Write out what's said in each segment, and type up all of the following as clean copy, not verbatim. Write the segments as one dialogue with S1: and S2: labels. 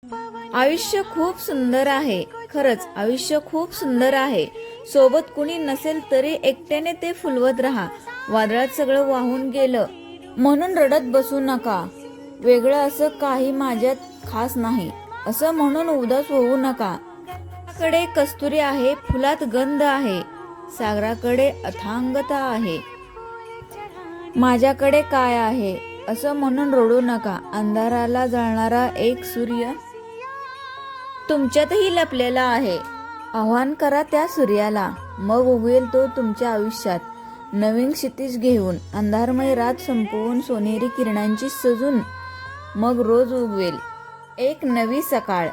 S1: आयुष्य खूप सुंदर आहे. खरंच आयुष्य खूप सुंदर आहे. सोबत कुणी नसेल तरी एकट्याने ते फुलवत राहा. वादळात सगळं वाहून गेलं म्हणून रडत बसू नका. वेगळं असं काही माझ्यात खास नाही असं म्हणून उदास होऊ नका. कडे कस्तुरी आहे, फुलात गंध आहे, सागराकडे अथांगता आहे. माझ्याकडे काय आहे असं म्हणून रडू नका. अंधाराला जळणारा एक सूर्य तुमच्यातही लपलेला आहे. आव्हान करा त्या सूर्याला, मग उगवेल तो तुमच्या आयुष्यात नवीन क्षितिज घेऊन. अंधारमय रात संपवून सोनेरी किरणांची सजून मग रोज उगवेल एक नवी सकाळ.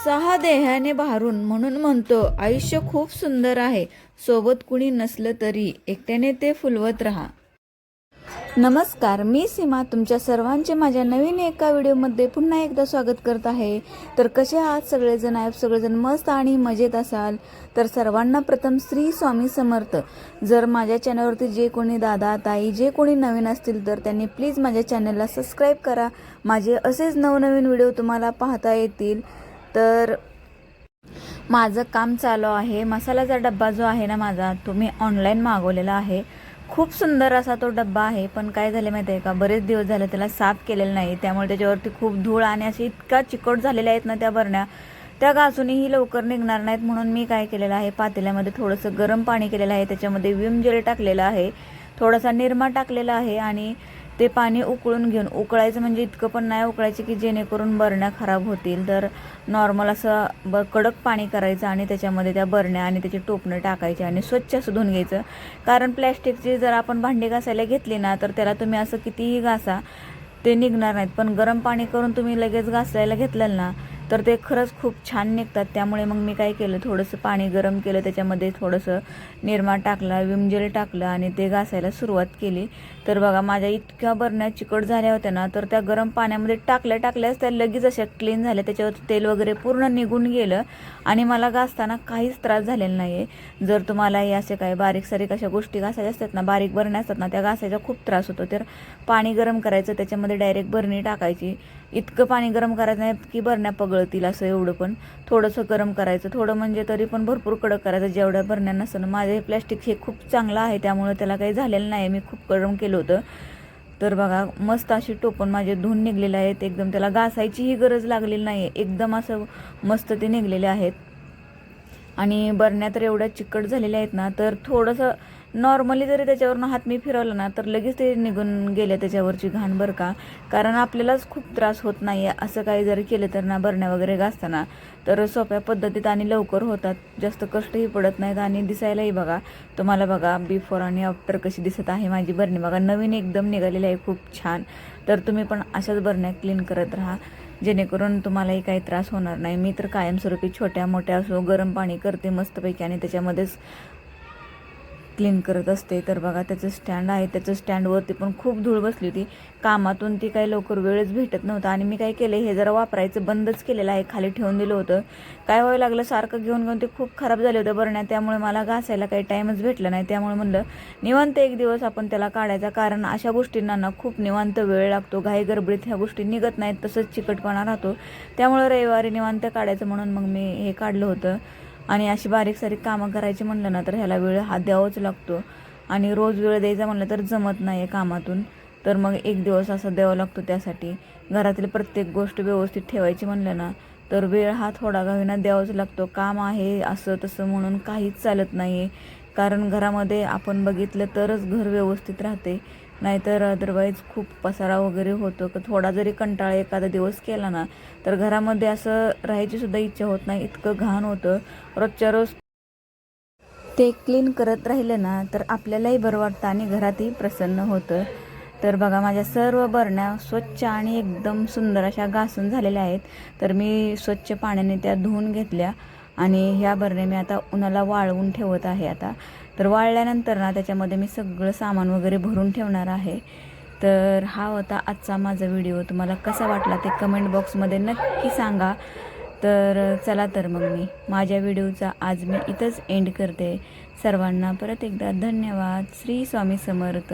S1: सहा देहाने भारून म्हणून म्हणतो आयुष्य खूप सुंदर आहे. सोबत कुणी नसलं तरी एकट्याने ते फुलवत राहा. नमस्कार, मी सीमा तुमच्या सर्वांचे माझ्या नवीन एका व्हिडिओमध्ये पुन्हा एकदा स्वागत करत आहे. तर कसे आहात सगळेजण? सगळेजण मस्त आणि मजेत असाल तर सर्वांना प्रथम श्री स्वामी समर्थ. जर माझ्या चॅनलवरती जे कोणी दादा ताई जे कोणी नवीन असतील तर त्यांनी प्लीज माझ्या चॅनलला सबस्क्राईब करा. माझे असेच नवनवीन व्हिडिओ तुम्हाला पाहता येतील. तर माझं काम चालू आहे. मसाल्याचा डब्बा जो आहे ना माझा, तो मी ऑनलाईन मागवलेला आहे. खूप सुंदर असा तो डब्बा आहे. पण काय झाले माहिती आहे का, बरेच दिवस झाले त्याला साफ केलेलं नाही. त्यामुळे त्याच्यावरती खूप धूळ आणि असे इतका चिकट झालेल्या आहेत ना त्या बरण्या, त्या घासूनही लवकर निघणार नाहीत. म्हणून मी काय केलेलं आहे, पातेल्यामध्ये थोडंसं गरम पाणी केलेलं आहे, त्याच्यामध्ये विम जेल टाकलेलं आहे, थोडासा निरमा टाकलेला आहे आणि ते पाणी उकळून घेऊन, उकळायचं म्हणजे इतकं पण नाही उकळायचं की जेणेकरून बरण्या खराब होतील. तर नॉर्मल असं कडक पाणी करायचं आणि त्याच्यामध्ये त्या बरण्या आणि त्याचे टोपणं टाकायचे आणि स्वच्छ असं धुवून घ्यायचं. कारण प्लॅस्टिकची जर आपण भांडी घासायला घेतली ना तर त्याला तुम्ही असं कितीही घासा ते निघणार नाहीत. पण गरम पाणी करून तुम्ही लगेच घासायला घेतलं ना तर ते खरंच खूप छान निघतात. त्यामुळे मग मी काय केलं, थोडंसं पाणी गरम केलं, त्याच्यामध्ये थोडंसं निरमा टाकला, विम जेल टाकलं आणि ते घासायला सुरुवात केली. तर बघा माझ्या इतक्या बरण्या चिकट झाल्या होत्या ना, तर त्या गरम पाण्यामध्ये टाकल्याच त्या लगेच अशा क्लीन झाल्या. त्याच्यावर तेल वगैरे पूर्ण निघून गेलं आणि मला घासताना काहीच त्रास झालेला नाही आहे. जर तुम्हाला हे असे काही बारीक सारीक अशा गोष्टी घासायच्या असतात ना, बारीक बरण्या असतात ना, त्या घासायचा खूप त्रास होतो. तर पाणी गरम करायचं, त्याच्यामध्ये डायरेक्ट बरणी टाकायची. इतकं पाणी गरम करायचं नाही की बरण्या पगळतील असं, एवढं पण थोडंसं गरम करायचं. थोडं म्हणजे तरी पण भरपूर कडक करायचं, जेवढ्या बरण्या नसतं. माझं हे प्लॅस्टिक हे खूप चांगलं आहे त्यामुळे त्याला काही झालेलं नाही. मी खूप गरम केलं होतं. तर बघा मस्त अशी टोपण माझे धुवून निघलेले आहेत. एकदम त्याला घासायचीही गरज लागलेली नाही आहे. एकदम असं मस्त ते निघलेले आहेत. आणि बरण्या तर एवढ्या चिकट झालेल्या आहेत ना, तर थोडंसं नॉर्मली जरी त्याच्यावरनं हात मी फिरवला ना तर लगेच ते निघून गेले त्याच्यावरची घाण, बरं का. कारण आपल्यालाच खूप त्रास होत नाही आहे असं काही जरी केलं तर ना, बरण्या वगैरे घासताना. तर सोप्या पद्धतीत आणि लवकर होतात, जास्त कष्टही पडत नाहीत आणि दिसायलाही बघा तुम्हाला बघा बिफोर आणि आफ्टर कशी दिसत आहे माझी बरणी. बघा नवीन एकदम निघालेली आहे, खूप छान. तर तुम्ही पण अशाच बरण्या क्लीन करत राहा जेणेकरून तुम्हालाही काही त्रास होणार नाही. मी तर कायमस्वरूपी छोट्या मोठ्या असो गरम पाणी करते मस्तपैकी आणि त्याच्यामध्येच क्लीन करत असते. तर बघा त्याचं स्टँड आहे, त्याचं स्टँडवरती पण खूप धूळ बसली होती. कामातून ती काही लवकर वेळच भेटत नव्हता आणि मी काय केलं, हे जरा वापरायचं बंदच केलेलं आहे, खाली ठेवून दिलं होतं. काय व्हायला लागलं, सारखं घेऊन ते खूप खराब झाले होते बरण्या. त्यामुळे मला घासायला काही टाईमच भेटला नाही. त्यामुळे म्हणलं निवांत एक दिवस आपण त्याला काढायचा. कारण अशा गोष्टींना ना खूप निवांत वेळ लागतो, घाई गडबडीत ह्या गोष्टी निघत नाहीत, तसंच चिकटपणा राहतो. त्यामुळे रविवारी निवांत काढायचं म्हणून मग मी हे काढलं होतं. आणि अशी बारीक सारीक कामं करायची म्हणलं ना तर ह्याला वेळ हा द्यावाच लागतो आणि रोज वेळ द्यायचा म्हणलं तर जमत नाही आहे कामातून. तर मग एक दिवस असा द्यावा लागतो त्यासाठी. घरातील प्रत्येक गोष्ट व्यवस्थित ठेवायची म्हणलं ना तर वेळ हा थोडा का होईना द्यावाच लागतो. काम आहे असं तसं म्हणून काहीच चालत नाही आहे. कारण घरामध्ये आपण बघितलं तरच घर व्यवस्थित राहते, नाहीतर अदरवाईज खूप पसारा वगैरे होतो. थोडा जरी कंटाळा एखादा दिवस केला ना तर घरामध्ये असं राहायची सुद्धा इच्छा होत नाही, इतकं घाण होतं. रोजच्या रोज ते क्लीन करत राहिलं ना तर आपल्यालाही बरं वाटतं आणि घरातही प्रसन्न होतं. तर बघा माझ्या सर्व बरण्या स्वच्छ आणि एकदम सुंदर अशा घासून झालेल्या आहेत. तर मी स्वच्छ पाण्याने त्या धुवून घेतल्या आणि ह्या बरण्या मी आता उन्हाला वाळवून ठेवत आहे. आता तर वाळल्यानंतर ना त्याच्यामध्ये मी सगळं सामान वगैरे भरून ठेवणार आहे. तर हा होता आजचा माझा व्हिडिओ. तुम्हाला कसा वाटला ते कमेंट बॉक्समध्ये नक्की सांगा. तर चला तर मग मी माझ्या व्हिडिओचा आज मी इथंच एंड करते. सर्वांना परत एकदा धन्यवाद. श्री स्वामी समर्थ.